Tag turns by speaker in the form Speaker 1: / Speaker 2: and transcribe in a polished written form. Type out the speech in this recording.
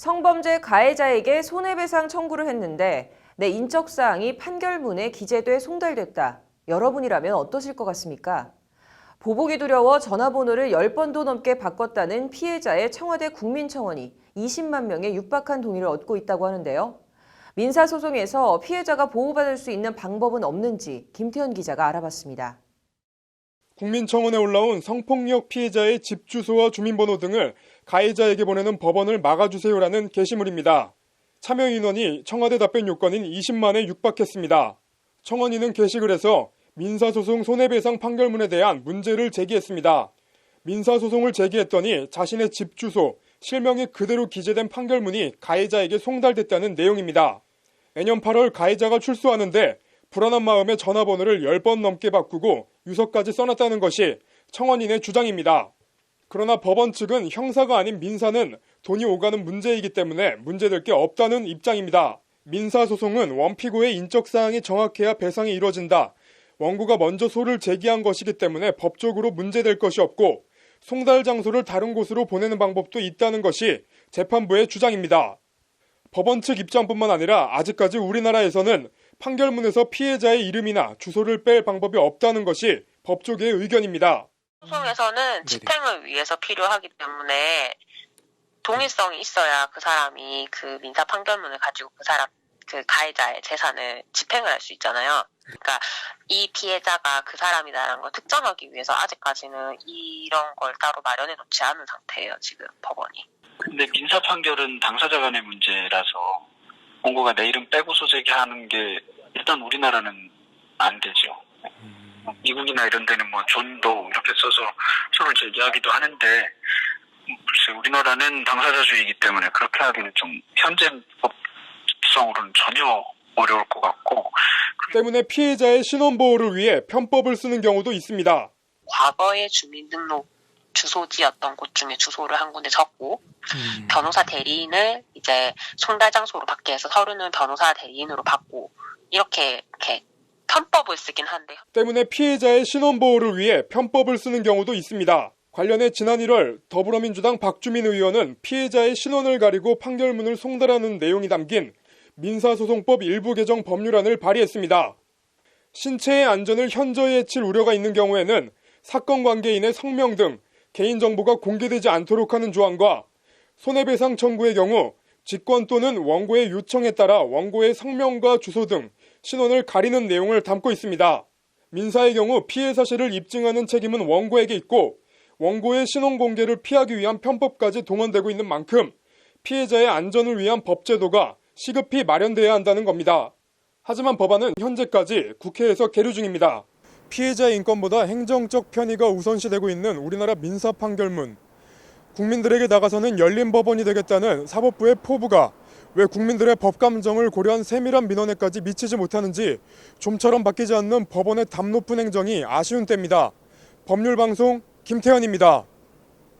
Speaker 1: 성범죄 가해자에게 손해배상 청구를 했는데 내 인적사항이 판결문에 기재돼 송달됐다. 여러분이라면 어떠실 것 같습니까? 보복이 두려워 전화번호를 10번도 넘게 바꿨다는 피해자의 청와대 국민청원이 20만 명의 육박한 동의를 얻고 있다고 하는데요. 민사소송에서 피해자가 보호받을 수 있는 방법은 없는지 김태현 기자가 알아봤습니다.
Speaker 2: 국민청원에 올라온 성폭력 피해자의 집 주소와 주민번호 등을 가해자에게 보내는 법원을 막아주세요라는 게시물입니다. 참여 인원이 청와대 답변 요건인 20만에 육박했습니다. 청원인은 게시글에서 민사소송 손해배상 판결문에 대한 문제를 제기했습니다. 민사소송을 제기했더니 자신의 집 주소, 실명이 그대로 기재된 판결문이 가해자에게 송달됐다는 내용입니다. 내년 8월 가해자가 출소하는데 불안한 마음에 전화번호를 10번 넘게 바꾸고 유서까지 써놨다는 것이 청원인의 주장입니다. 그러나 법원 측은 형사가 아닌 민사는 돈이 오가는 문제이기 때문에 문제될 게 없다는 입장입니다. 민사소송은 원피고의 인적사항이 정확해야 배상이 이루어진다. 원고가 먼저 소를 제기한 것이기 때문에 법적으로 문제될 것이 없고 송달 장소를 다른 곳으로 보내는 방법도 있다는 것이 재판부의 주장입니다. 법원 측 입장뿐만 아니라 아직까지 우리나라에서는 판결문에서 피해자의 이름이나 주소를 뺄 방법이 없다는 것이 법조계의 의견입니다.
Speaker 3: 소송에서는 집행을 위해서 필요하기 때문에 동일성이 있어야 그 사람이 그 민사 판결문을 가지고 그 가해자의 재산을 집행을 할 수 있잖아요. 그러니까 이 피해자가 그 사람이다라는 걸 특정하기 위해서 아직까지는 이런 걸 따로 마련해 놓지 않은 상태예요, 지금 법원이.
Speaker 4: 근데 민사 판결은 당사자 간의 문제라서 원고가 내 이름 빼고 소재기하는 게 일단 우리나라는 안 되죠. 미국이나 이런 데는 뭐 존도 이렇게 써서 소를 제기하기도 하는데 글쎄 우리나라는 당사자주의이기 때문에 그렇게 하기는 좀 현재 법성으로는 전혀 어려울 것 같고
Speaker 2: 때문에 피해자의 신원보호를 위해 편법을 쓰는 경우도 있습니다.
Speaker 3: 과거의 주민등록 주소지였던 곳 중에 주소를 한 군데 적고 변호사 대리인을 이제 송달 장소로 받게 해서 서류는 변호사 대리인으로 받고 이렇게 편법을 쓰긴 한데
Speaker 2: 때문에 피해자의 신원보호를 위해 편법을 쓰는 경우도 있습니다. 관련해 지난 1월 더불어민주당 박주민 의원은 피해자의 신원을 가리고 판결문을 송달하는 내용이 담긴 민사소송법 일부 개정 법률안을 발의했습니다. 신체의 안전을 현저히 해칠 우려가 있는 경우에는 사건 관계인의 성명 등 개인정보가 공개되지 않도록 하는 조항과 손해배상 청구의 경우 직권 또는 원고의 요청에 따라 원고의 성명과 주소 등 신원을 가리는 내용을 담고 있습니다. 민사의 경우 피해 사실을 입증하는 책임은 원고에게 있고 원고의 신원 공개를 피하기 위한 편법까지 동원되고 있는 만큼 피해자의 안전을 위한 법제도가 시급히 마련돼야 한다는 겁니다. 하지만 법안은 현재까지 국회에서 계류 중입니다. 피해자의 인권보다 행정적 편의가 우선시되고 있는 우리나라 민사 판결문. 국민들에게 다가서는 열린 법원이 되겠다는 사법부의 포부가 왜 국민들의 법 감정을 고려한 세밀한 민원에까지 미치지 못하는지 좀처럼 바뀌지 않는 법원의 담 높은 행정이 아쉬운 때입니다. 법률방송 김태현입니다.